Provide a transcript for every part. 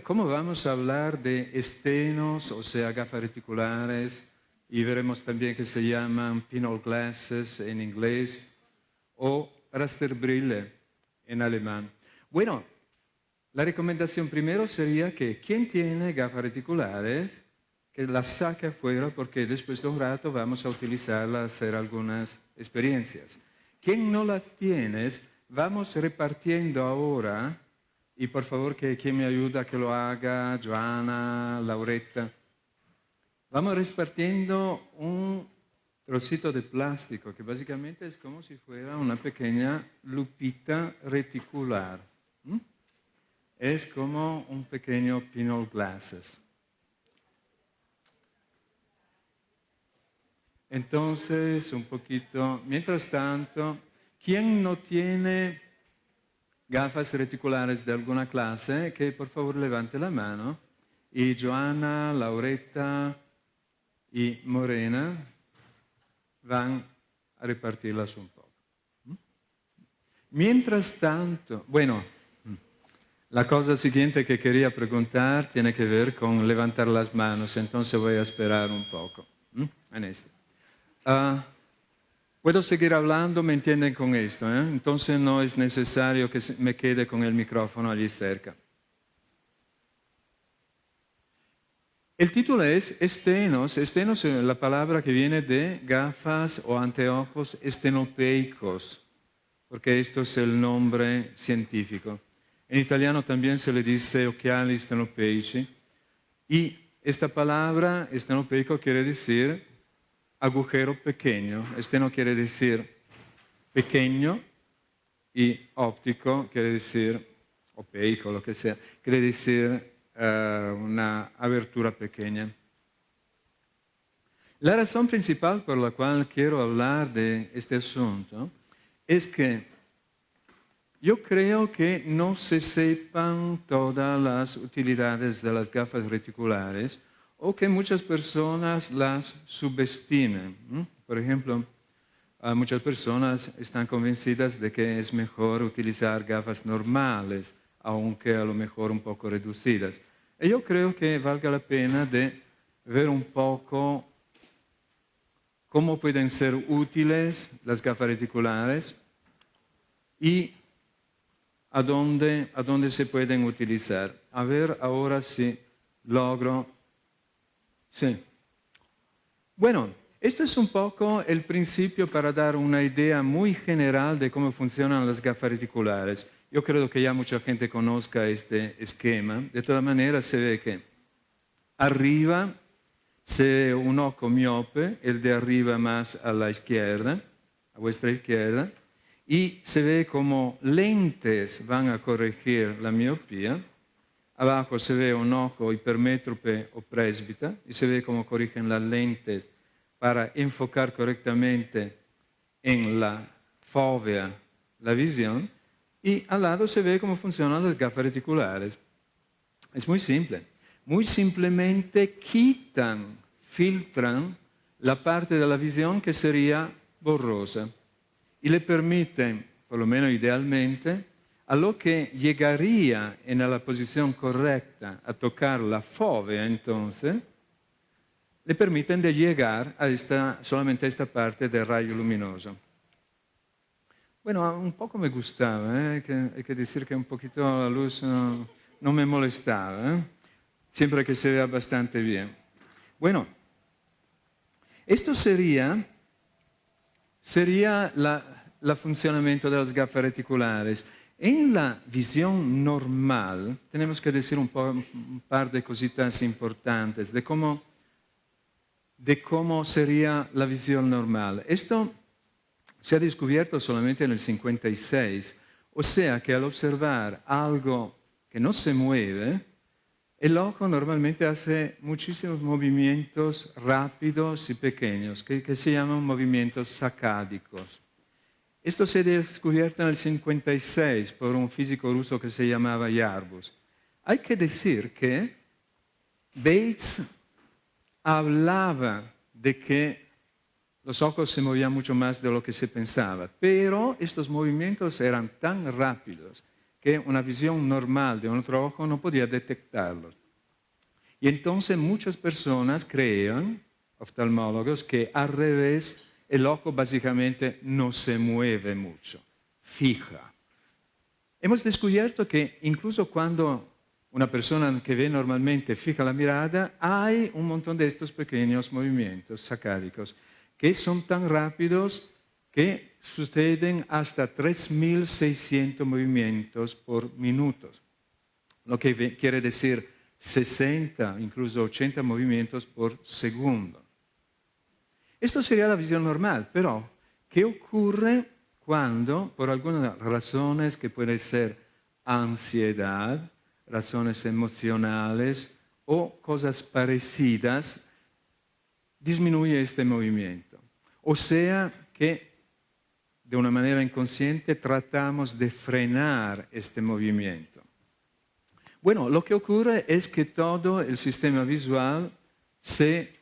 ¿Cómo vamos a hablar de estenos, o sea, gafas reticulares, y veremos también que se llaman pinhole glasses en inglés o Rasterbrille en alemán? Bueno, la recomendación primero sería que quien tiene gafas reticulares, que las saque afuera porque después de un rato vamos a utilizarlas a hacer algunas experiencias. Quien no las tiene, vamos repartiendo ahora, y por favor que quien me ayuda a que lo haga, Joana, Lauretta, vamos repartiendo un trocito de plástico que básicamente es como si fuera una pequeña lupita reticular. Es como un pequeño pinhole glasses. Entonces, un poquito, mientras tanto, ¿quién no tiene gafas reticulares de alguna clase? Que por favor levante la mano. Y Joana, Lauretta y Morena van a repartirlas un poco. Mientras tanto, bueno, la cosa siguiente que quería preguntar tiene que ver con levantar las manos, entonces voy a esperar un poco en esto. Puedo seguir hablando, me entienden con esto, entonces no es necesario que me quede con el micrófono allí cerca. El título es estenos. Estenos es la palabra que viene de gafas o anteojos estenopeicos, porque esto es el nombre científico. En italiano también se le dice occhiali stenopeici, y esta palabra estenopeico quiere decir agujero pequeño. Esteno quiere decir pequeño y óptico quiere decir, opeico, lo que sea, quiere decir una abertura pequeña. La razón principal por la cual quiero hablar de este asunto es que yo creo que no se sepan todas las utilidades de las gafas reticulares o que muchas personas las subestimen. Por ejemplo, muchas personas están convencidas de que es mejor utilizar gafas normales, aunque a lo mejor un poco reducidas. Y yo creo que valga la pena de ver un poco cómo pueden ser útiles las gafas reticulares y a dónde se pueden utilizar. A ver ahora si logro. Sí. Bueno, esto es un poco el principio para dar una idea muy general de cómo funcionan las gafas reticulares. Yo creo que ya mucha gente conozca este esquema. De todas maneras, se ve que arriba se ve un ojo miope, el de arriba más a la izquierda, a vuestra izquierda, y se ve como lentes van a corregir la miopía. Abajo se ve un ojo hipermétrope o presbita y se ve cómo corrigen las lentes para enfocar correctamente en la fóvea la visión. Y al lado se ve cómo funcionan las gafas reticulares. Es muy simple. Muy simplemente quitan, filtran la parte de la visión que sería borrosa y le permiten, por lo menos idealmente, a lo que llegaría en la posición correcta a tocar la fóvea, entonces, le permiten de llegar a solamente a esta parte del rayo luminoso. Bueno, un poco me gustaba, hay que decir que un poquito la luz no me molestaba, siempre que se vea bastante bien. Bueno, esto sería el funcionamiento de las gafas reticulares. En la visión normal, tenemos que decir un par de cositas importantes de cómo sería la visión normal. Esto se ha descubierto solamente en el 56, o sea que al observar algo que no se mueve, el ojo normalmente hace muchísimos movimientos rápidos y pequeños, que se llaman movimientos sacádicos. Esto se ha descubierto en el 56 por un físico ruso que se llamaba Yarbus. Hay que decir que Bates hablaba de que los ojos se movían mucho más de lo que se pensaba, pero estos movimientos eran tan rápidos que una visión normal de otro ojo no podía detectarlos. Y entonces muchas personas creían, oftalmólogos, que al revés el ojo básicamente no se mueve mucho, fija. Hemos descubierto que incluso cuando una persona que ve normalmente fija la mirada, hay un montón de estos pequeños movimientos sacádicos que son tan rápidos que suceden hasta 3.600 movimientos por minuto, lo que quiere decir 60, incluso 80 movimientos por segundo. Esto sería la visión normal, pero ¿qué ocurre cuando, por algunas razones que pueden ser ansiedad, razones emocionales o cosas parecidas, disminuye este movimiento? O sea que de una manera inconsciente tratamos de frenar este movimiento. Bueno, lo que ocurre es que todo el sistema visual se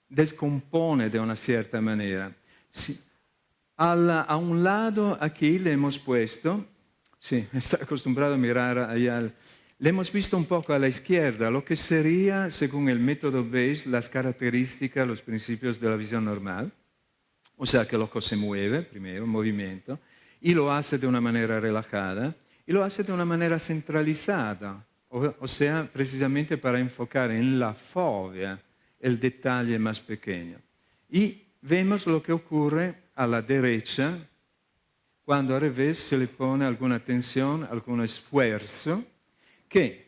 descompone de una cierta manera. A un lado aquí le hemos puesto, sí, está acostumbrado a mirar allá, le hemos visto un poco a la izquierda lo que sería, según el método Bayes, las características, los principios de la visión normal. O sea que el ojo se mueve, primero, movimiento, y lo hace de una manera relajada, y lo hace de una manera centralizada, o sea, precisamente para enfocar en la fovea el detalle más pequeño. Y vemos lo que ocurre a la derecha cuando al revés se le pone alguna tensión, algún esfuerzo, que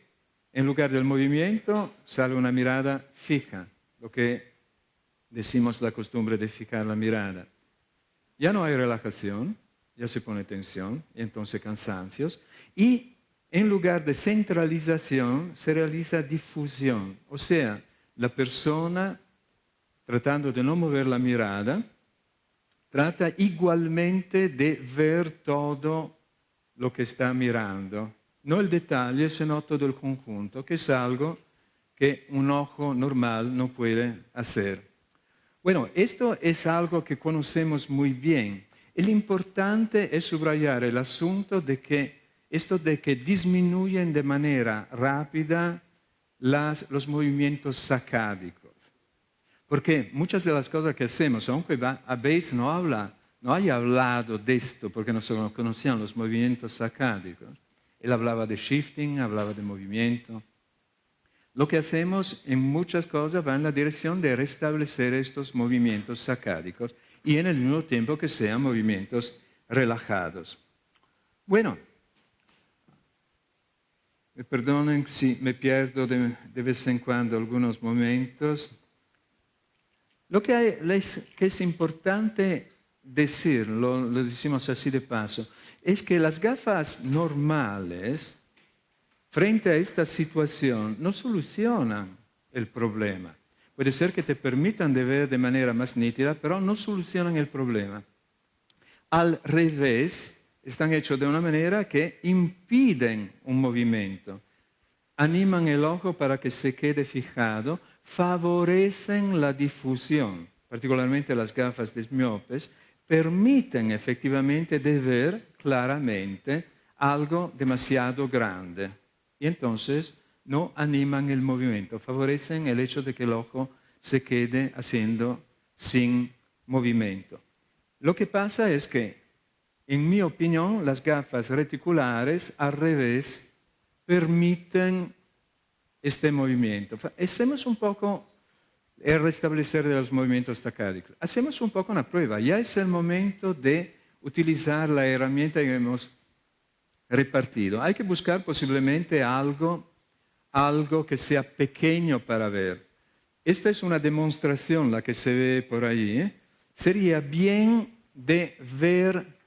en lugar del movimiento sale una mirada fija, lo que decimos la costumbre de fijar la mirada. Ya no hay relajación, ya se pone tensión, y entonces cansancios, y en lugar de centralización se realiza difusión, o sea, la persona, tratando de no mover la mirada, trata igualmente de ver todo lo que está mirando, no el detalle, sino todo el conjunto, que es algo que un ojo normal no puede hacer. Bueno, esto es algo que conocemos muy bien. El importante es subrayar el asunto de que esto de que disminuyen de manera rápida los movimientos sacádicos. Porque muchas de las cosas que hacemos, aunque Bayes no haya hablado de esto porque no se conocían los movimientos sacádicos, él hablaba de shifting, hablaba de movimiento. Lo que hacemos en muchas cosas va en la dirección de restablecer estos movimientos sacádicos y en el mismo tiempo que sean movimientos relajados. Bueno, me perdonen si me pierdo de vez en cuando algunos momentos. Lo que es importante decir, lo decimos así de paso, es que las gafas normales frente a esta situación no solucionan el problema. Puede ser que te permitan de ver de manera más nítida, pero no solucionan el problema. Al revés, están hechos de una manera que impiden un movimiento. Animan el ojo para que se quede fijado, favorecen la difusión, particularmente las gafas de miopes, permiten efectivamente de ver claramente algo demasiado grande. Y entonces no animan el movimiento, favorecen el hecho de que el ojo se quede haciendo sin movimiento. Lo que pasa es que, en mi opinión, las gafas reticulares al revés permiten este movimiento. Hacemos un poco el restablecer de los movimientos sacádicos. Hacemos un poco una prueba. Ya es el momento de utilizar la herramienta que hemos repartido. Hay que buscar posiblemente algo que sea pequeño para ver. Esta es una demostración, la que se ve por ahí. Sería bien de ver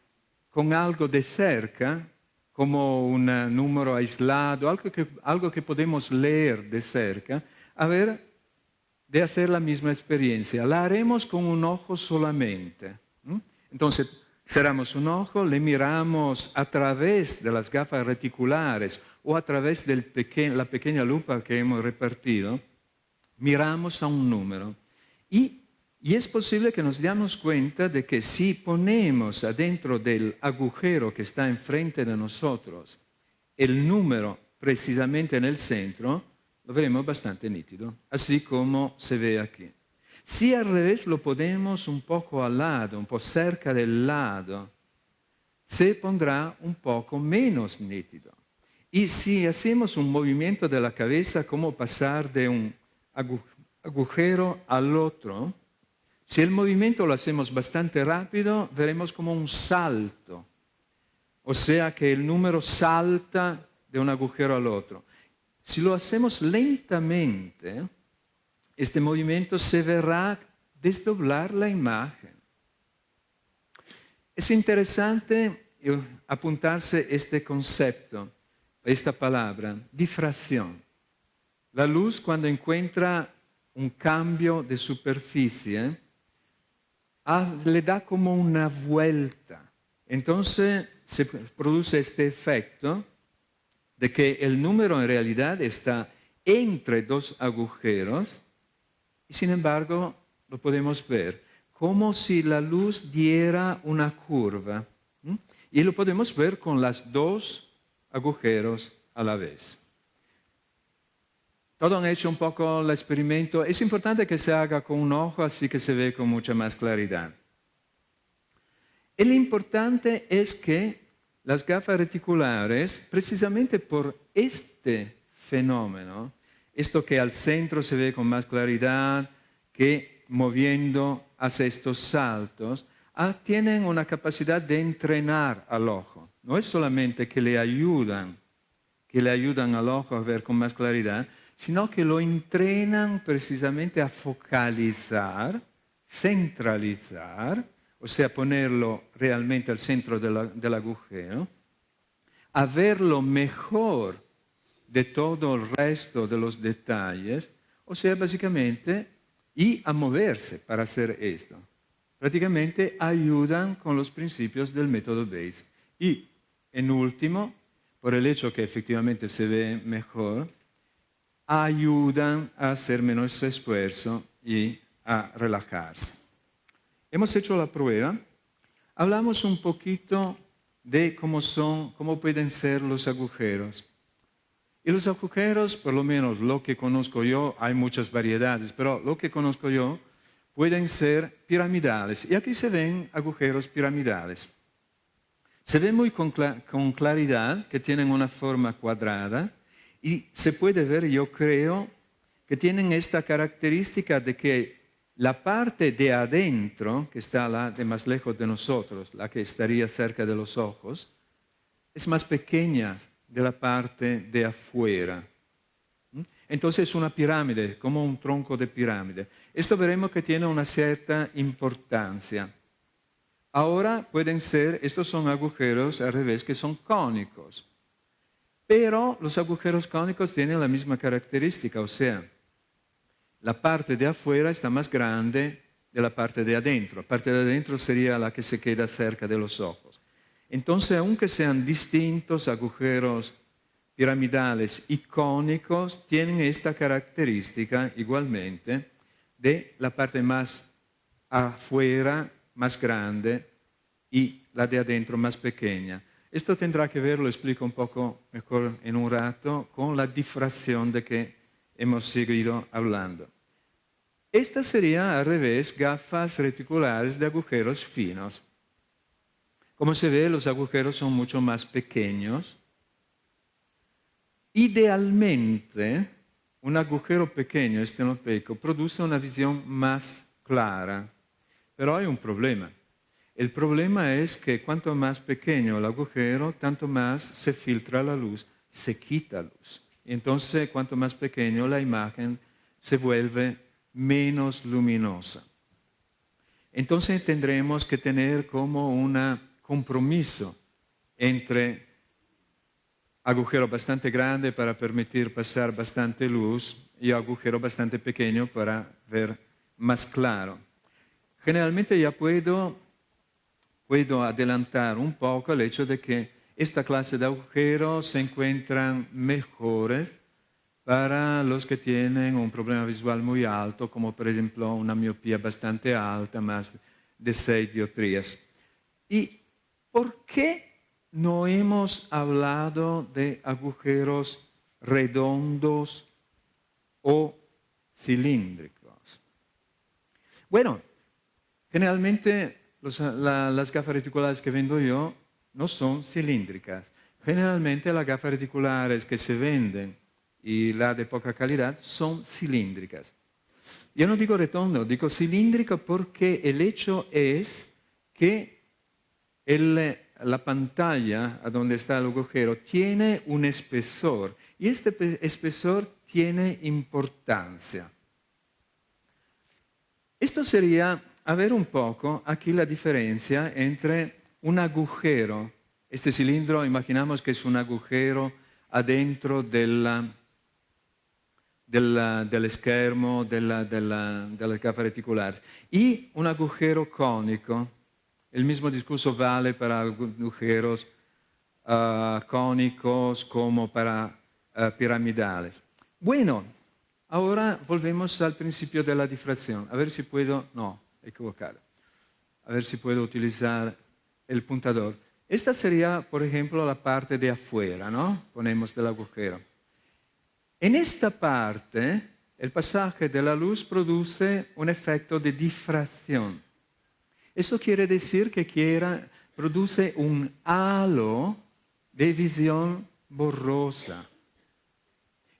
con algo de cerca, como un número aislado, algo que podemos leer de cerca, a ver, de hacer la misma experiencia. La haremos con un ojo solamente. Entonces, cerramos un ojo, le miramos a través de las gafas reticulares o a través de la pequeña lupa que hemos repartido, miramos a un número y es posible que nos demos cuenta de que si ponemos adentro del agujero que está enfrente de nosotros el número precisamente en el centro, lo veremos bastante nítido, así como se ve aquí. Si al revés lo ponemos un poco al lado, un poco cerca del lado, se pondrá un poco menos nítido. Y si hacemos un movimiento de la cabeza, como pasar de un agujero al otro, si el movimiento lo hacemos bastante rápido, veremos como un salto. O sea que el número salta de un agujero al otro. Si lo hacemos lentamente, este movimiento se verá desdoblar la imagen. Es interesante apuntarse este concepto, esta palabra, difracción. La luz, cuando encuentra un cambio de superficie, le da como una vuelta. Entonces se produce este efecto de que el número en realidad está entre dos agujeros y sin embargo lo podemos ver como si la luz diera una curva. Y lo podemos ver con los dos agujeros a la vez. Todos han hecho un poco el experimento. Es importante que se haga con un ojo, así que se ve con mucha más claridad. Lo importante es que las gafas reticulares, precisamente por este fenómeno, esto que al centro se ve con más claridad, que moviendo hace estos saltos, tienen una capacidad de entrenar al ojo. No es solamente que le ayudan al ojo a ver con más claridad, sino que lo entrenan precisamente a focalizar, centralizar, o sea, ponerlo realmente al centro del agujero, a ver lo mejor de todo el resto de los detalles, o sea, básicamente, y a moverse para hacer esto. Prácticamente ayudan con los principios del método Bayes. Y, en último, por el hecho que efectivamente se ve mejor, ayudan a hacer menos esfuerzo y a relajarse. Hemos hecho la prueba, hablamos un poquito de cómo pueden ser los agujeros. Y los agujeros, por lo menos lo que conozco yo, hay muchas variedades, pero lo que conozco yo, pueden ser piramidales. Y aquí se ven agujeros piramidales. Se ve muy con claridad que tienen una forma cuadrada y se puede ver, yo creo, que tienen esta característica de que la parte de adentro, que está la de más lejos de nosotros, la que estaría cerca de los ojos, es más pequeña de la parte de afuera. Entonces es una pirámide, como un tronco de pirámide. Esto veremos que tiene una cierta importancia. Ahora pueden ser, estos son agujeros al revés que son cónicos. Pero los agujeros cónicos tienen la misma característica, o sea, la parte de afuera está más grande de la parte de adentro. La parte de adentro sería la que se queda cerca de los ojos. Entonces, aunque sean distintos agujeros piramidales y cónicos, tienen esta característica igualmente de la parte más afuera más grande y la de adentro más pequeña. Esto tendrá que ver, lo explico un poco mejor en un rato, con la difracción de que hemos seguido hablando. Esta sería al revés gafas reticulares de agujeros finos. Como se ve, los agujeros son mucho más pequeños. Idealmente, un agujero pequeño estenopeico produce una visión más clara, pero hay un problema. El problema es que cuanto más pequeño el agujero, tanto más se filtra la luz, se quita luz. Entonces, cuanto más pequeño la imagen se vuelve menos luminosa. Entonces tendremos que tener como un compromiso entre agujero bastante grande para permitir pasar bastante luz y agujero bastante pequeño para ver más claro. Generalmente ya puedo adelantar un poco el hecho de que esta clase de agujeros se encuentran mejores para los que tienen un problema visual muy alto, como por ejemplo una miopía bastante alta, más de 6 dioptrías. ¿Y por qué no hemos hablado de agujeros redondos o cilíndricos. Bueno, generalmente las gafas reticulares que vendo yo no son cilíndricas. Generalmente las gafas reticulares que se venden y las de poca calidad son cilíndricas. Yo no digo redondo, digo cilíndrico porque el hecho es que la pantalla a donde está el agujero tiene un espesor y este espesor tiene importancia. Esto sería a ver un poco aquí la diferencia entre un agujero. Este cilindro, imaginamos que es un agujero adentro del schermo della gafa reticular y un agujero cónico. El mismo discurso vale para agujeros cónicos como para piramidales. Bueno, ahora volvemos al principio de la difracción. A ver si puedo, no, equivocado. A ver si puedo utilizar el puntador. Esta sería, por ejemplo, la parte de afuera, ¿no? Ponemos del agujero. En esta parte, el pasaje de la luz produce un efecto de difracción. Eso quiere decir que produce un halo de visión borrosa.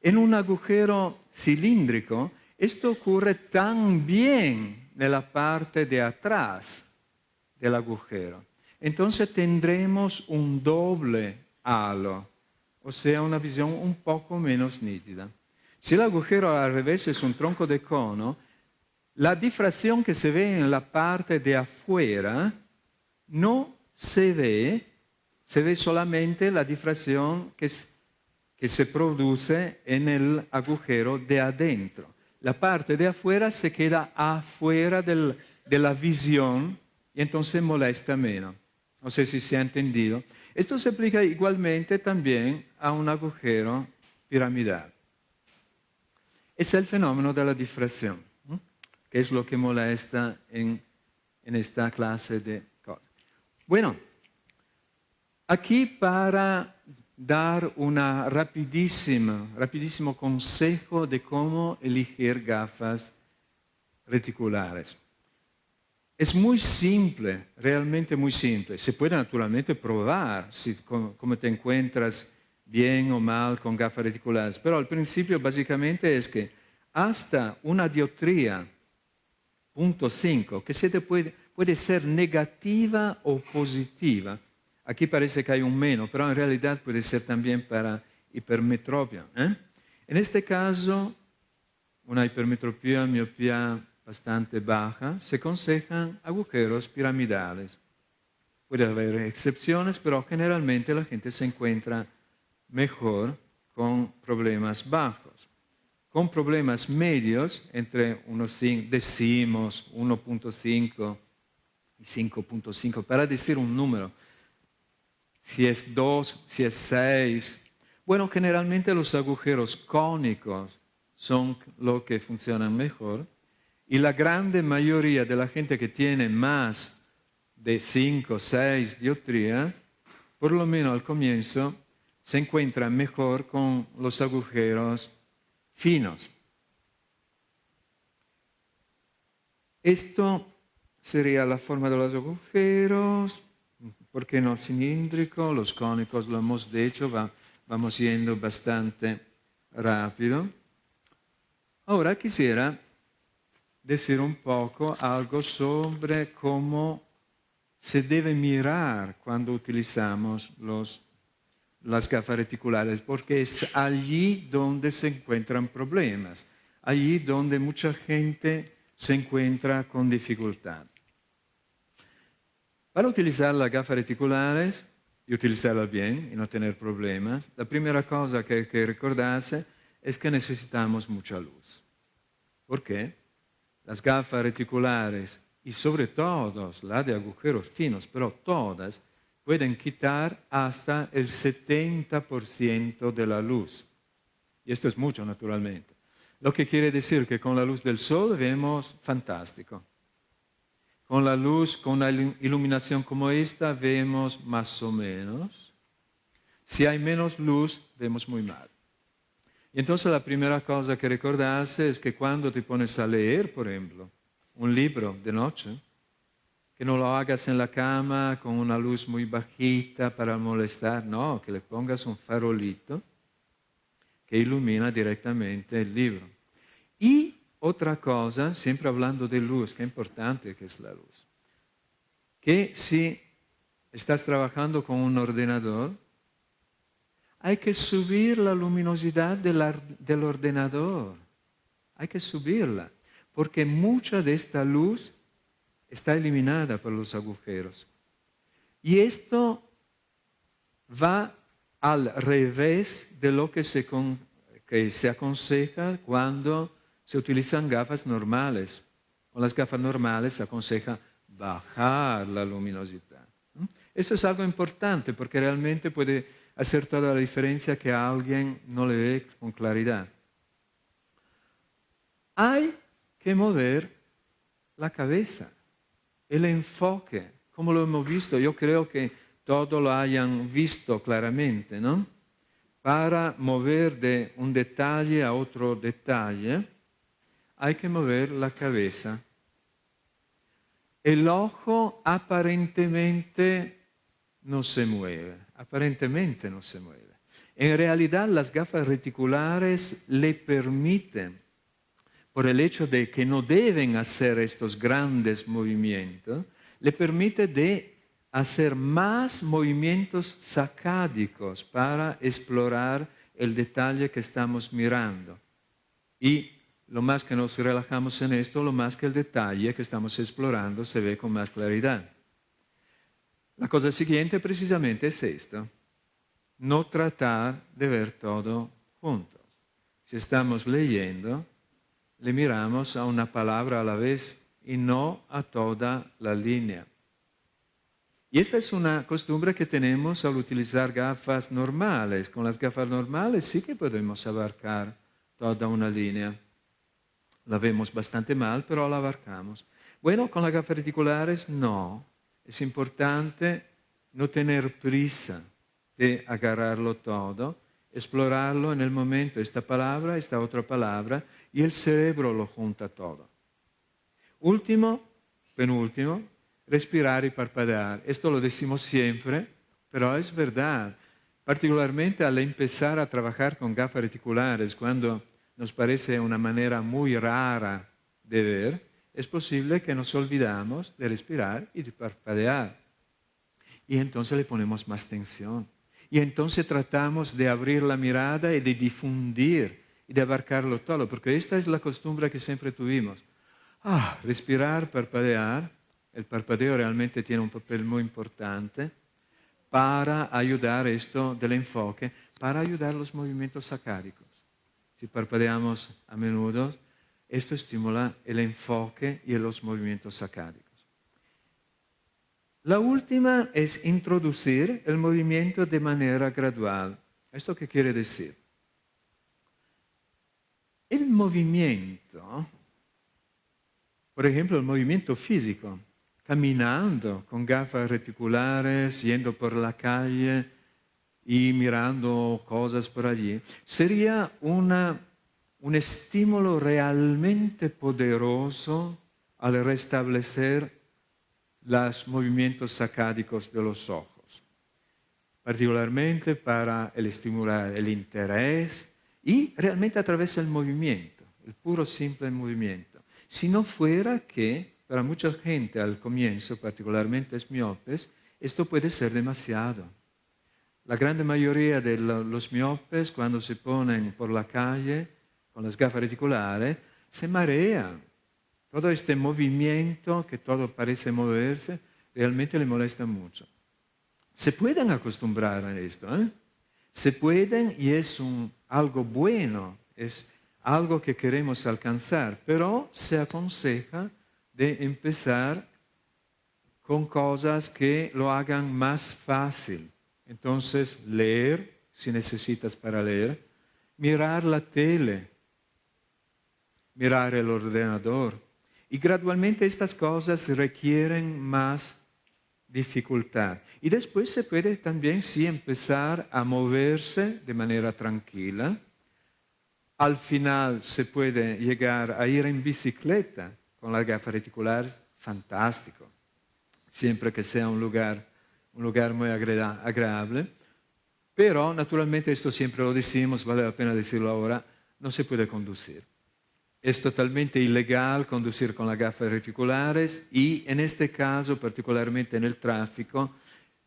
En un agujero cilíndrico, esto ocurre también en la parte de atrás del agujero. Entonces tendremos un doble halo, o sea, una visión un poco menos nítida. Si el agujero al revés es un tronco de cono, la difracción que se ve en la parte de afuera no se ve solamente la difracción que se produce en el agujero de adentro. La parte de afuera se queda afuera de la visión y entonces molesta menos. No sé si se ha entendido. Esto se aplica igualmente también a un agujero piramidal. Es el fenómeno de la difracción, que es lo que molesta en esta clase de cosas. Bueno, aquí para dar un rapidísimo consejo de cómo elegir gafas reticulares. Es muy simple, realmente muy simple. Se puede naturalmente probar cómo te encuentras bien o mal con gafas reticulares, pero al principio básicamente es que hasta una dioptría 0.5, que puede ser negativa o positiva. Aquí parece que hay un menos, pero en realidad puede ser también para hipermetropia. En este caso, una hipermetropía, miopía bastante baja, se aconsejan agujeros piramidales. Puede haber excepciones, pero generalmente la gente se encuentra mejor con problemas bajos. Con problemas medios, entre unos decimos 1.5 y 5.5, para decir un número, si es 2, si es 6. Bueno, generalmente los agujeros cónicos son los que funcionan mejor y la grande mayoría de la gente que tiene más de 5 o 6 dioptrías, por lo menos al comienzo, se encuentra mejor con los agujeros finos. Esto sería la forma de los agujeros. ¿Por qué no cilíndrico? Los cónicos lo hemos dicho, vamos yendo bastante rápido. Ahora quisiera decir un poco algo sobre cómo se debe mirar cuando utilizamos las gafas reticulares, porque es allí donde se encuentran problemas, allí donde mucha gente se encuentra con dificultad. Para utilizar las gafas reticulares y utilizarlas bien y no tener problemas, la primera cosa que hay que recordarse es que necesitamos mucha luz. ¿Por qué? Las gafas reticulares y sobre todo las de agujeros finos, pero todas, pueden quitar hasta el 70% de la luz. Y esto es mucho, naturalmente. Lo que quiere decir que con la luz del sol vemos fantástico. con la luz, con una iluminación como esta, vemos más o menos. Si hay menos luz, vemos muy mal. Y entonces la primera cosa que recordarse es que cuando te pones a leer, por ejemplo, un libro de noche, que no lo hagas en la cama con una luz muy bajita para molestar, no, que le pongas un farolito que ilumina directamente el libro. Y otra cosa, siempre hablando de luz, qué importante que es la luz, que si estás trabajando con un ordenador, hay que subir la luminosidad del ordenador, hay que subirla, porque mucha de esta luz está eliminada por los agujeros. Y esto va al revés de lo que se aconseja cuando se utilizan gafas normales. Con las gafas normales se aconseja bajar la luminosidad. Eso es algo importante porque realmente puede hacer toda la diferencia que a alguien no le ve con claridad. Hay que mover la cabeza, el enfoque, como lo hemos visto. Yo creo que todos lo hayan visto claramente, ¿no? Para mover de un detalle a otro detalle, hay que mover la cabeza. El ojo aparentemente no se mueve, En realidad las gafas reticulares le permiten, por el hecho de que no deben hacer estos grandes movimientos, le permite de hacer más movimientos sacádicos para explorar el detalle que estamos mirando. Y lo más que nos relajamos en esto, lo más que el detalle que estamos explorando se ve con más claridad. La cosa siguiente precisamente es esto: no tratar de ver todo juntos. Si estamos leyendo, le miramos a una palabra a la vez y no a toda la línea. Y esta es una costumbre que tenemos al utilizar gafas normales. Con las gafas normales sí que podemos abarcar toda una línea. La vemos bastante mal, pero la abarcamos. Bueno, con las gafas reticulares no. Es importante no tener prisa de agarrarlo todo, explorarlo en el momento, esta palabra, esta otra palabra, y el cerebro lo junta todo. Último, penúltimo, respirar y parpadear. Esto lo decimos siempre, pero es verdad. Particularmente al empezar a trabajar con gafas reticulares, cuando nos parece una manera muy rara de ver, es posible que nos olvidamos de respirar y de parpadear. Y entonces le ponemos más tensión. Y entonces tratamos de abrir la mirada y de difundir y de abarcarlo todo, porque esta es la costumbre que siempre tuvimos. Respirar, parpadear. El parpadeo realmente tiene un papel muy importante para ayudar esto del enfoque, para ayudar los movimientos sacádicos. Si parpadeamos a menudo, esto estimula el enfoque y los movimientos sacádicos. La última es introducir el movimiento de manera gradual. ¿Esto qué quiere decir? El movimiento, por ejemplo, el movimiento físico, caminando con gafas reticulares, yendo por la calle y mirando cosas por allí, sería un estímulo realmente poderoso al restablecer los movimientos sacádicos de los ojos, particularmente para estimular el interés y realmente a través del movimiento, el puro simple movimiento. Si no fuera que para mucha gente al comienzo, particularmente es miopes, esto puede ser demasiado. La gran mayoría de los miopes, cuando se ponen por la calle con las gafas reticulares, se marean. Todo este movimiento, que todo parece moverse, realmente le molesta mucho. Se pueden acostumbrar a esto, Se pueden, y es algo bueno, es algo que queremos alcanzar, pero se aconseja de empezar con cosas que lo hagan más fácil. Entonces, leer, si necesitas para leer, mirar la tele, mirar el ordenador. Y gradualmente estas cosas requieren más dificultad. Y después se puede también sí empezar a moverse de manera tranquila. Al final se puede llegar a ir en bicicleta con las gafas reticulares, fantástico. Siempre que sea un lugar muy agradable. Pero, naturalmente, esto siempre lo decimos, vale la pena decirlo ahora, no se puede conducir. Es totalmente ilegal conducir con las gafas reticulares y en este caso, particularmente en el tráfico,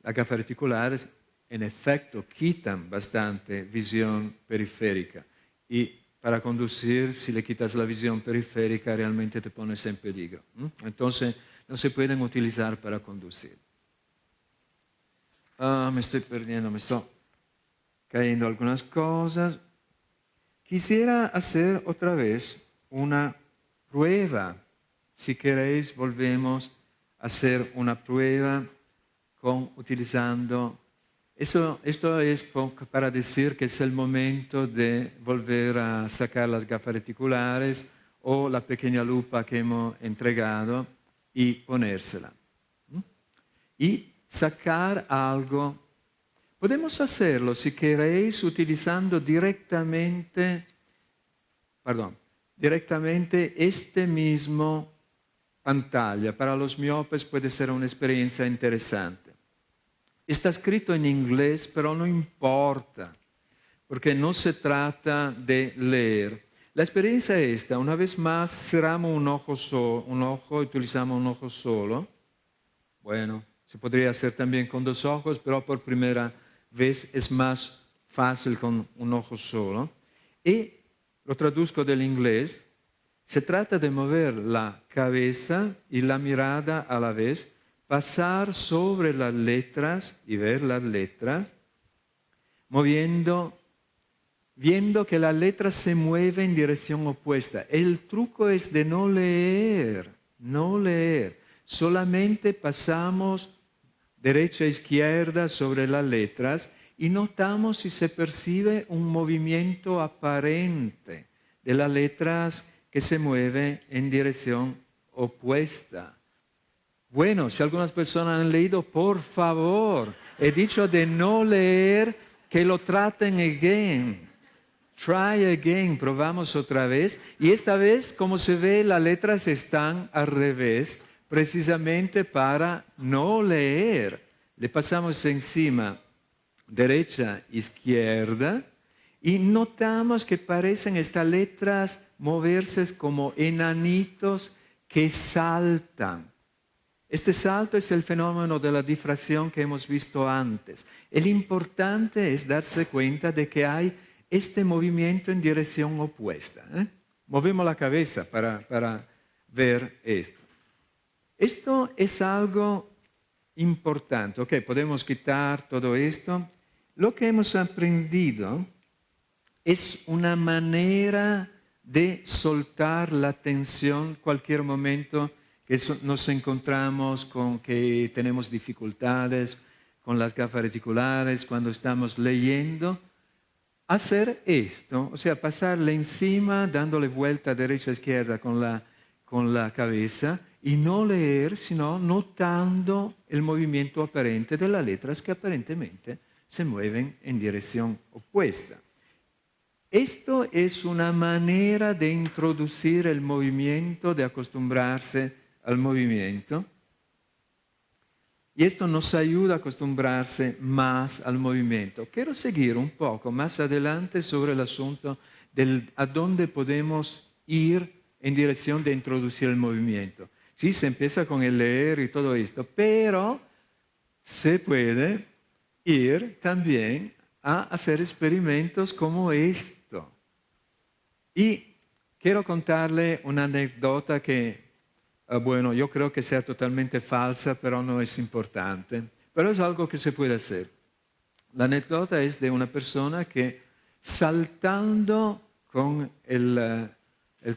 las gafas reticulares en efecto quitan bastante visión periférica y para conducir, si le quitas la visión periférica, realmente te pones en peligro. Entonces, no se pueden utilizar para conducir. Me estoy perdiendo, me estoy cayendo algunas cosas. Quisiera hacer otra vez una prueba. Si queréis, volvemos a hacer una prueba utilizando... Esto es para decir que es el momento de volver a sacar las gafas reticulares o la pequeña lupa que hemos entregado y ponérsela. Y sacar algo. Podemos hacerlo, si queréis, utilizando directamente este mismo pantalla. Para los miopes puede ser una experiencia interesante. Está escrito en inglés, pero no importa, porque no se trata de leer. La experiencia es esta. Una vez más, cerramos un ojo, utilizamos un ojo solo. Bueno, se podría hacer también con dos ojos, pero por primera vez es más fácil con un ojo solo. Y lo traduzco del inglés. Se trata de mover la cabeza y la mirada a la vez, pasar sobre las letras y ver las letras, viendo que las letras se mueven en dirección opuesta. El truco es de no leer. Solamente pasamos derecha e izquierda sobre las letras y notamos si se percibe un movimiento aparente de las letras que se mueven en dirección opuesta. Bueno, si algunas personas han leído, por favor, he dicho de no leer, que lo traten again. Try again, probamos otra vez. Y esta vez, como se ve, las letras están al revés, precisamente para no leer. Le pasamos encima derecha, izquierda, y notamos que parecen estas letras moverse como enanitos que saltan. Este salto es el fenómeno de la difracción que hemos visto antes. El importante es darse cuenta de que hay este movimiento en dirección opuesta. Movemos la cabeza para ver esto. Esto es algo importante. Ok, podemos quitar todo esto. Lo que hemos aprendido es una manera de soltar la tensión cualquier momento que nos encontramos con que tenemos dificultades con las gafas reticulares, cuando estamos leyendo. Hacer esto, o sea, pasarle encima, dándole vuelta a derecha a izquierda con la cabeza y no leer, sino notando el movimiento aparente de las letras que aparentemente se mueven en dirección opuesta. Esto es una manera de introducir el movimiento, de acostumbrarse al movimiento. Y esto nos ayuda a acostumbrarse más al movimiento. Quiero seguir un poco más adelante sobre el asunto a dónde podemos ir en dirección de introducir el movimiento. Sí, se empieza con el leer y todo esto, pero se puede ir también a hacer experimentos como esto. Y quiero contarle una anécdota que, bueno, yo creo que sea totalmente falsa, pero no es importante. Pero es algo que se puede hacer. La anécdota es de una persona que saltando con el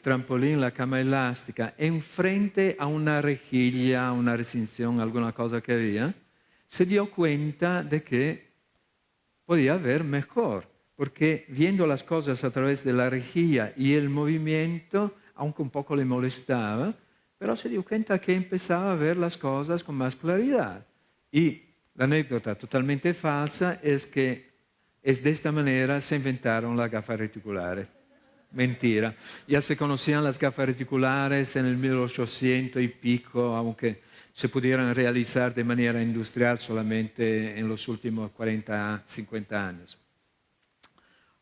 trampolín, la cama elástica, enfrente a una rejilla, una recinción, alguna cosa que había, se dio cuenta de que podía ver mejor, porque viendo las cosas a través de la rejilla y el movimiento, aunque un poco le molestaba, pero se dio cuenta que empezaba a ver las cosas con más claridad. Y la anécdota totalmente falsa es que es de esta manera se inventaron las gafas reticulares. Mentira. Ya se conocían las gafas reticulares en el 1800 y pico, aunque se pudieran realizar de manera industrial solamente en los últimos 40, 50 años.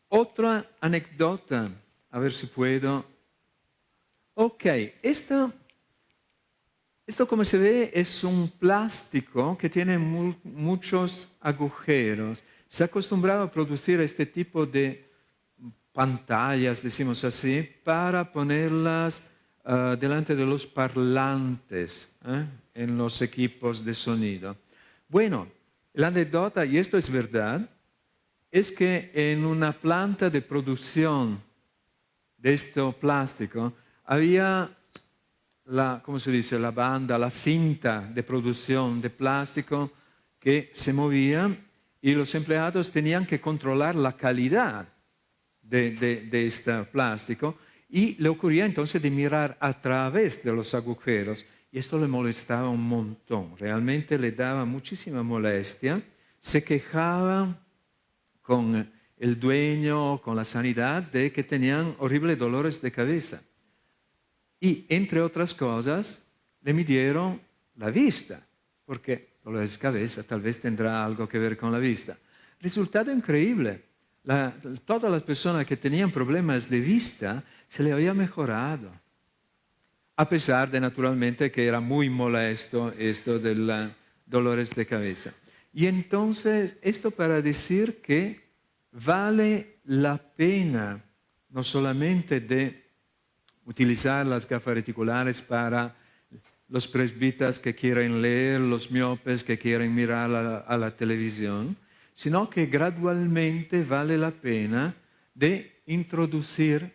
Otra anécdota, a ver si puedo. Ok, esto como se ve es un plástico que tiene muchos agujeros. Se acostumbraba a producir este tipo de pantallas, decimos así, para ponerlas delante de los parlantes en los equipos de sonido. Bueno, la anécdota, y esto es verdad, es que en una planta de producción de este plástico había ¿cómo se dice? La banda, la cinta de producción de plástico que se movía y los empleados tenían que controlar la calidad de este plástico y le ocurría entonces de mirar a través de los agujeros y esto le molestaba un montón, realmente le daba muchísima molestia, se quejaba con el dueño, con la sanidad, de que tenían horribles dolores de cabeza. Y, entre otras cosas, le midieron la vista, porque dolores de cabeza tal vez tendrá algo que ver con la vista. Resultado increíble. Todas las personas que tenían problemas de vista se le había mejorado. A pesar de, naturalmente, que era muy molesto esto de los dolores de cabeza. Y entonces, esto para decir que vale la pena no solamente de utilizar las gafas reticulares para los presbitas que quieren leer, los miopes que quieren mirar a la televisión, sino que gradualmente vale la pena de introducir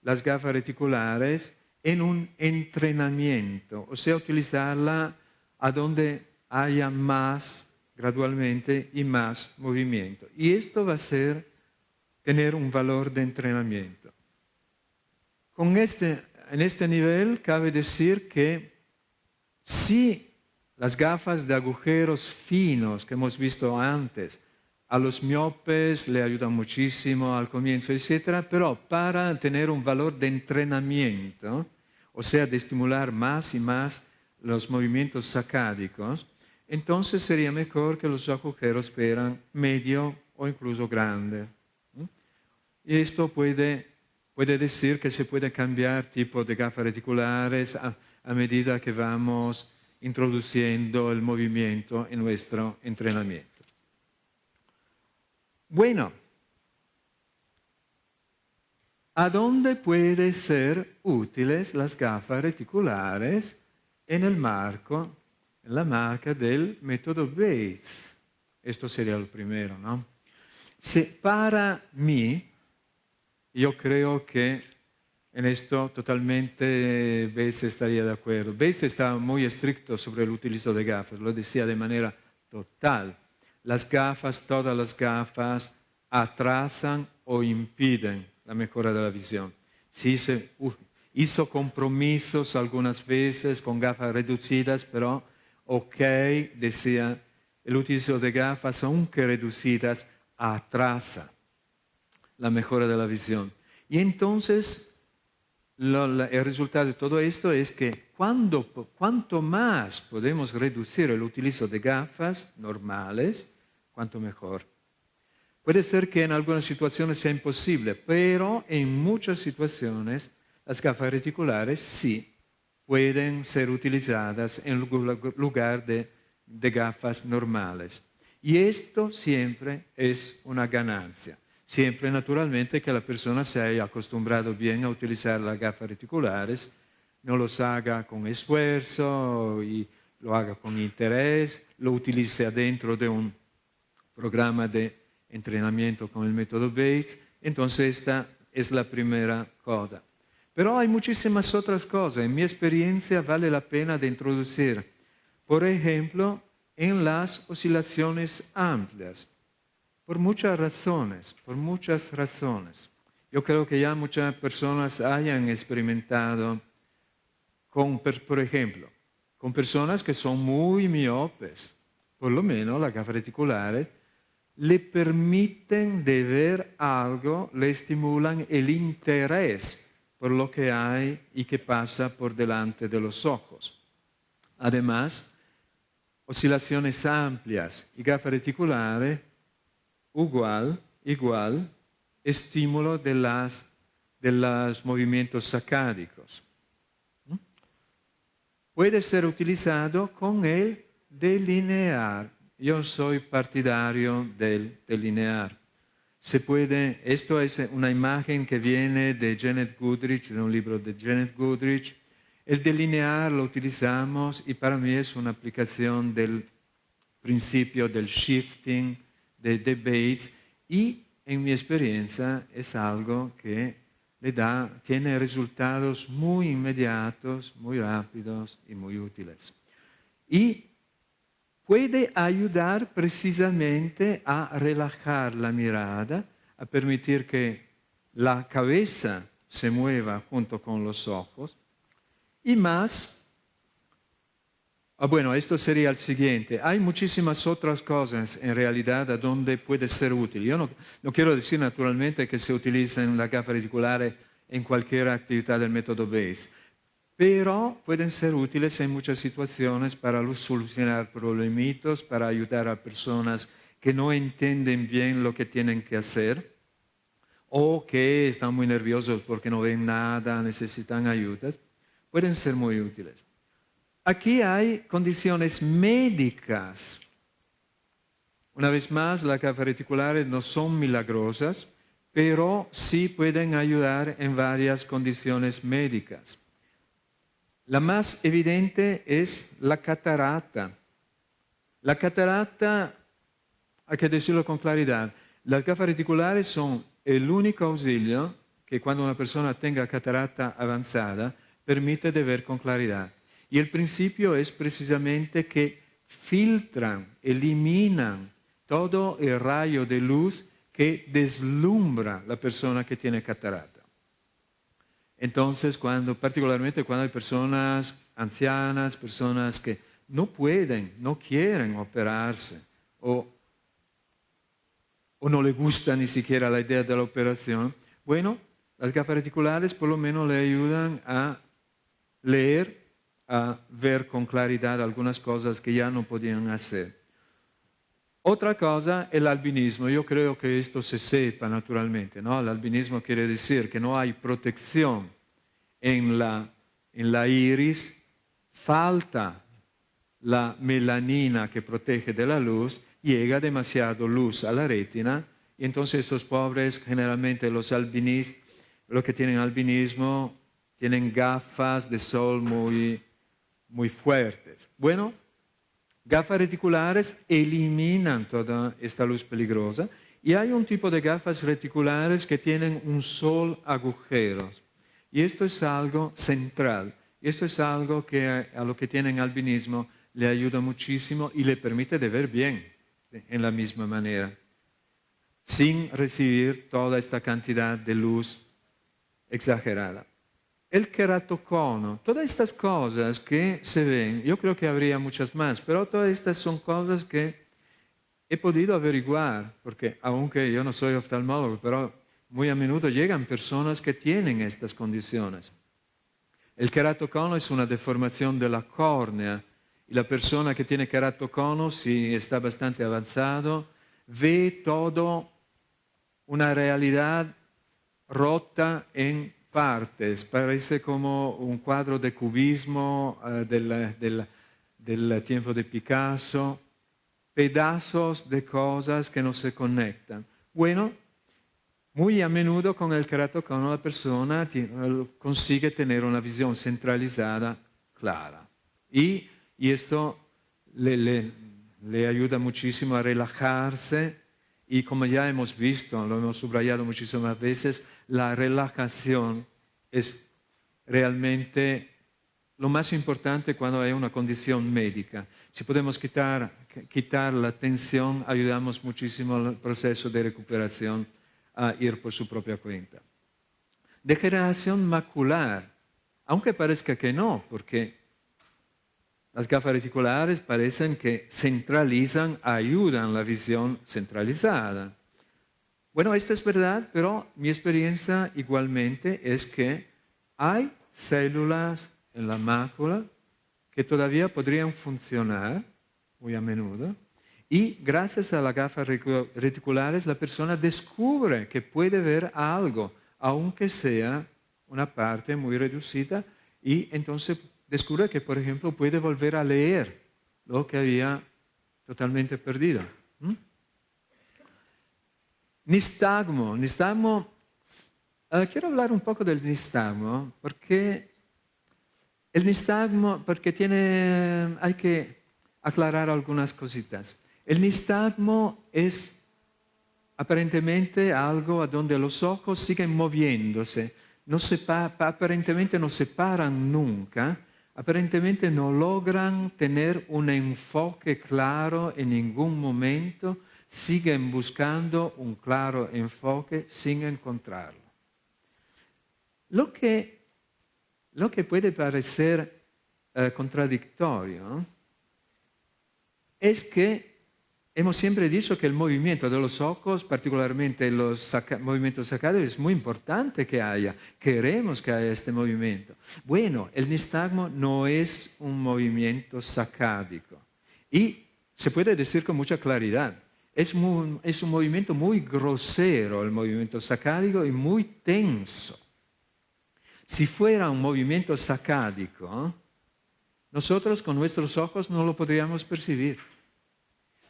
las gafas reticulares en un entrenamiento, o sea, utilizarla a donde haya más, gradualmente, y más movimiento. Y esto va a ser tener un valor de entrenamiento. En este nivel cabe decir que si las gafas de agujeros finos que hemos visto antes a los miopes le ayudan muchísimo al comienzo, etc., pero para tener un valor de entrenamiento, o sea, de estimular más y más los movimientos sacádicos, entonces sería mejor que los agujeros fueran medio o incluso grandes. Y esto puede decir que se puede cambiar tipo de gafas reticulares a medida que vamos introduciendo el movimiento en nuestro entrenamiento. Bueno, ¿a dónde pueden ser útiles las gafas reticulares en la marca del método Bates? Esto sería el primero, ¿no? Para mí, yo creo que en esto totalmente Bates estaría de acuerdo. Bates estaba muy estricto sobre el uso de gafas, lo decía de manera total. Las gafas, todas las gafas, atrasan o impiden la mejora de la visión. Sí se hizo compromisos algunas veces con gafas reducidas, pero ok, decía, el uso de gafas, aunque reducidas, atrasa la mejora de la visión. Y entonces, el resultado de todo esto es que cuanto más podemos reducir el uso de gafas normales, cuanto mejor. Puede ser que en algunas situaciones sea imposible, pero en muchas situaciones las gafas reticulares sí pueden ser utilizadas en lugar de gafas normales. Y esto siempre es una ganancia. Siempre, naturalmente, que la persona se haya acostumbrado bien a utilizar las gafas reticulares, no los haga con esfuerzo y lo haga con interés, lo utilice adentro de un programa de entrenamiento con el método Bates. Entonces, esta es la primera cosa. Pero hay muchísimas otras cosas. En mi experiencia vale la pena de introducir, por ejemplo, en las oscilaciones amplias. Por muchas razones. Yo creo que ya muchas personas hayan experimentado por ejemplo, con personas que son muy miopes, por lo menos las gafas reticulares le permiten de ver algo, le estimulan el interés por lo que hay y que pasa por delante de los ojos. Además, oscilaciones amplias y gafas reticulares, igual, estímulo de los movimientos sacádicos. Puede ser utilizado con el delinear. Yo soy partidario del delinear. Esto es una imagen que viene de Janet Goodrich, de un libro de Janet Goodrich. El delinear lo utilizamos y para mí es una aplicación del principio del shifting de Bates y en mi experiencia es algo que tiene resultados muy inmediatos, muy rápidos y muy útiles. Y puede ayudar precisamente a relajar la mirada, a permitir que la cabeza se mueva junto con los ojos. Y más, bueno, esto sería el siguiente. Hay muchísimas otras cosas en realidad a donde puede ser útil. Yo no quiero decir naturalmente que se utilicen las gafas reticulares en cualquier actividad del método Bates, pero pueden ser útiles en muchas situaciones para solucionar problemitos, para ayudar a personas que no entienden bien lo que tienen que hacer o que están muy nerviosos porque no ven nada, necesitan ayudas. Pueden ser muy útiles. Aquí hay condiciones médicas. Una vez más, las gafas reticulares no son milagrosas, pero sí pueden ayudar en varias condiciones médicas. La más evidente es la catarata. La catarata, hay que decirlo con claridad, las gafas reticulares son el único auxilio que cuando una persona tenga catarata avanzada permite de ver con claridad. Y el principio es precisamente que filtran, eliminan todo el rayo de luz que deslumbra la persona que tiene catarata. Entonces, particularmente cuando hay personas ancianas, personas que no pueden, no quieren operarse o no les gusta ni siquiera la idea de la operación, bueno, las gafas reticulares por lo menos le ayudan a leer, a ver con claridad algunas cosas que ya no podían hacer. Otra cosa, el albinismo. Yo creo que esto se sepa naturalmente, ¿no? El albinismo quiere decir que no hay protección en la iris, falta la melanina que protege de la luz, llega demasiado luz a la retina y entonces estos pobres, generalmente los albinistas, los que tienen albinismo, tienen gafas de sol muy fuertes. Bueno, gafas reticulares eliminan toda esta luz peligrosa y hay un tipo de gafas reticulares que tienen un sol agujeros. Y esto es algo central. Y esto es algo que a los que tienen albinismo le ayuda muchísimo y le permite de ver bien en la misma manera, sin recibir toda esta cantidad de luz exagerada. El queratocono, todas estas cosas que se ven, yo creo que habría muchas más, pero todas estas son cosas que he podido averiguar, porque aunque yo no soy oftalmólogo, pero muy a menudo llegan personas que tienen estas condiciones. El queratocono es una deformación de la córnea y la persona que tiene queratocono, si está bastante avanzado, ve todo una realidad rota en partes, parece como un cuadro de cubismo del tiempo de Picasso, pedazos de cosas que no se conectan. Bueno, muy a menudo con el queratocono la persona consigue tener una visión centralizada clara. Y esto le ayuda muchísimo a relajarse y como ya hemos visto, lo hemos subrayado muchísimas veces, la relajación es realmente lo más importante cuando hay una condición médica. Si podemos quitar la tensión, ayudamos muchísimo al proceso de recuperación a ir por su propia cuenta. Degeneración macular. Aunque parezca que no, porque las gafas reticulares parecen que centralizan, ayudan la visión centralizada. Bueno, esto es verdad, pero mi experiencia igualmente es que hay células en la mácula que todavía podrían funcionar muy a menudo, y gracias a las gafas reticulares la persona descubre que puede ver algo, aunque sea una parte muy reducida, y entonces descubre que, por ejemplo, puede volver a leer lo que había totalmente perdido. Nistagmo. Quiero hablar un poco del nistagmo, porque el nistagmo, hay que aclarar algunas cositas. El nistagmo es aparentemente algo a donde los ojos siguen moviéndose, aparentemente no se paran nunca, aparentemente no logran tener un enfoque claro en ningún momento, siguen buscando un claro enfoque sin encontrarlo. Lo que puede parecer contradictorio es que hemos siempre dicho que el movimiento de los ojos, particularmente los movimientos sacádicos, es muy importante que haya. Queremos que haya este movimiento. Bueno, el nistagmo no es un movimiento sacádico. Y se puede decir con mucha claridad, es un movimiento muy grosero, el movimiento sacádico, y muy tenso. Si fuera un movimiento sacádico, nosotros con nuestros ojos no lo podríamos percibir.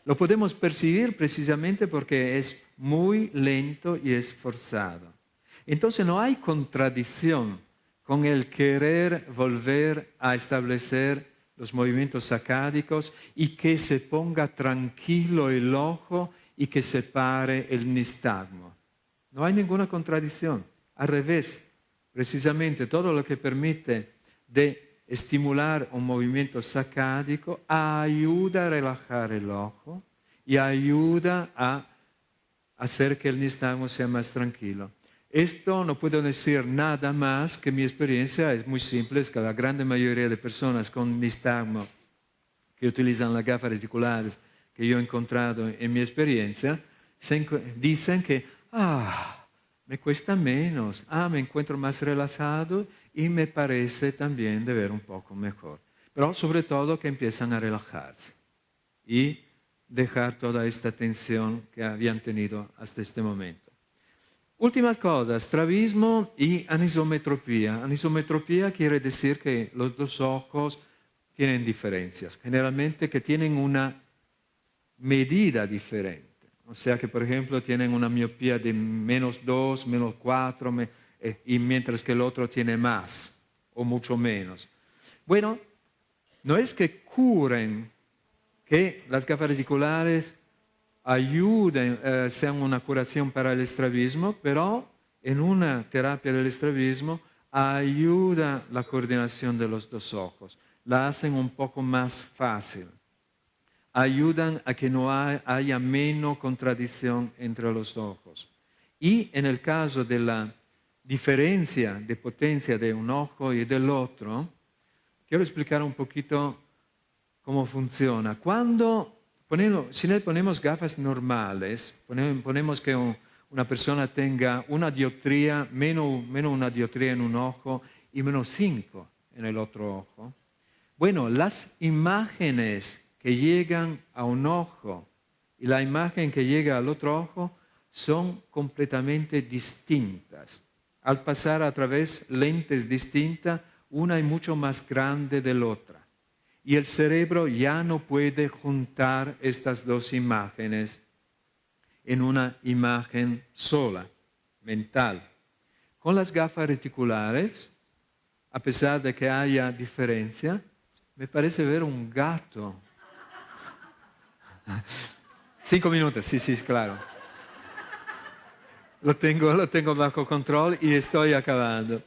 Lo podemos percibir precisamente porque es muy lento y es forzado. Entonces no hay contradicción con el querer volver a establecer los movimientos sacádicos y que se ponga tranquilo el ojo y que se pare el nistagmo. No hay ninguna contradicción. Al revés, precisamente todo lo que permite de estimular un movimiento sacádico ayuda a relajar el ojo y ayuda a hacer que el nistagmo sea más tranquilo. Esto no puedo decir nada más que mi experiencia es muy simple, es que la gran mayoría de personas con nistagmo que utilizan las gafas reticulares que yo he encontrado en mi experiencia dicen que me cuesta menos, me encuentro más relajado y me parece también de ver un poco mejor. Pero sobre todo que empiezan a relajarse y dejar toda esta tensión que habían tenido hasta este momento. Últimas cosas, estrabismo y anisometropía. Anisometropía quiere decir que los dos ojos tienen diferencias, generalmente que tienen una medida diferente. O sea que, por ejemplo, tienen una miopía de -2, -4, y mientras que el otro tiene más o mucho menos. Bueno, no es que curen, que las gafas reticulares ayuden, sean una curación para el estrabismo, pero en una terapia del estrabismo ayuda la coordinación de los dos ojos, la hacen un poco más fácil. Ayudan a que no haya menos contradicción entre los ojos. Y en el caso de la diferencia de potencia de un ojo y del otro, quiero explicar un poquito cómo funciona. Si le ponemos gafas normales, ponemos que una persona tenga una dioptría, menos una dioptría en un ojo y -5 en el otro ojo. Bueno, las imágenes que llegan a un ojo y la imagen que llega al otro ojo son completamente distintas. Al pasar a través lentes distintas, una es mucho más grande de la otra. Y el cerebro ya no puede juntar estas dos imágenes en una imagen sola, mental. Con las gafas reticulares, a pesar de que haya diferencia, me parece ver un gato. 5 minutos, sí, claro. Lo tengo bajo control y estoy acabando.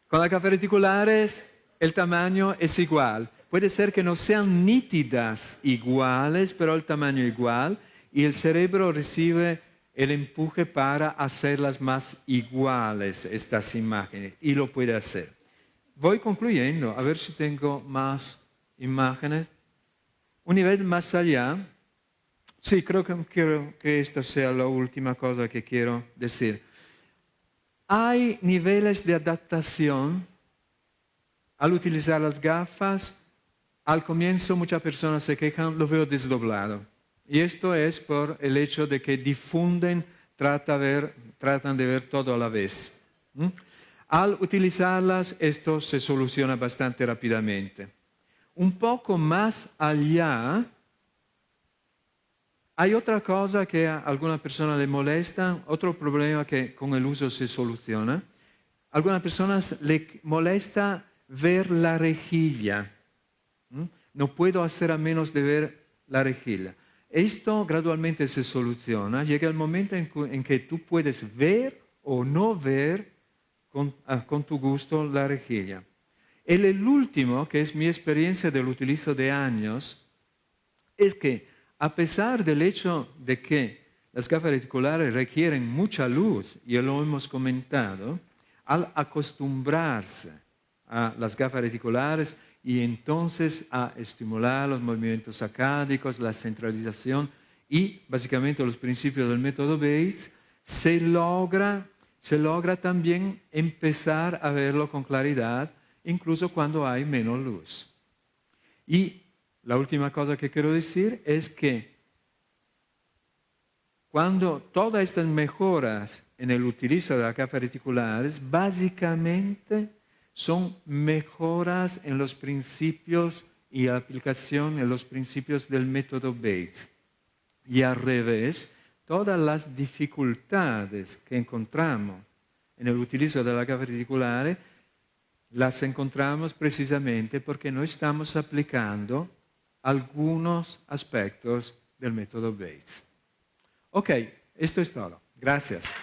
Con las gafas reticulares el tamaño es igual. Puede ser que no sean nítidas iguales, pero el tamaño es igual y el cerebro recibe el empuje para hacerlas más iguales, estas imágenes, y lo puede hacer. Voy concluyendo, a ver si tengo más imágenes. Un nivel más allá. Sí, creo que esta sea la última cosa que quiero decir. Hay niveles de adaptación al utilizar las gafas. Al comienzo muchas personas se quejan, lo veo desdoblado. Y esto es por el hecho de que difunden, tratan de ver todo a la vez. Al utilizarlas, esto se soluciona bastante rápidamente. Un poco más allá, hay otra cosa que a alguna persona le molesta, otro problema que con el uso se soluciona. A algunas personas le molesta ver la rejilla. No puedo hacer a menos de ver la rejilla. Esto gradualmente se soluciona. Llega el momento en que tú puedes ver o no ver con tu gusto la rejilla. El último, que es mi experiencia del utilizo de años, es que a pesar del hecho de que las gafas reticulares requieren mucha luz, ya lo hemos comentado, al acostumbrarse a las gafas reticulares y entonces a estimular los movimientos sacádicos, la centralización y básicamente los principios del método Bates, se logra también empezar a verlo con claridad, incluso cuando hay menos luz. Y la última cosa que quiero decir es que cuando todas estas mejoras en el utilizo de las gafas reticulares, básicamente son mejoras en los principios y aplicación en los principios del método Bates. Y al revés, todas las dificultades que encontramos en el utilizo de las gafas reticulares las encontramos precisamente porque no estamos aplicando algunos aspectos del método Bates. Ok, esto es todo. Gracias.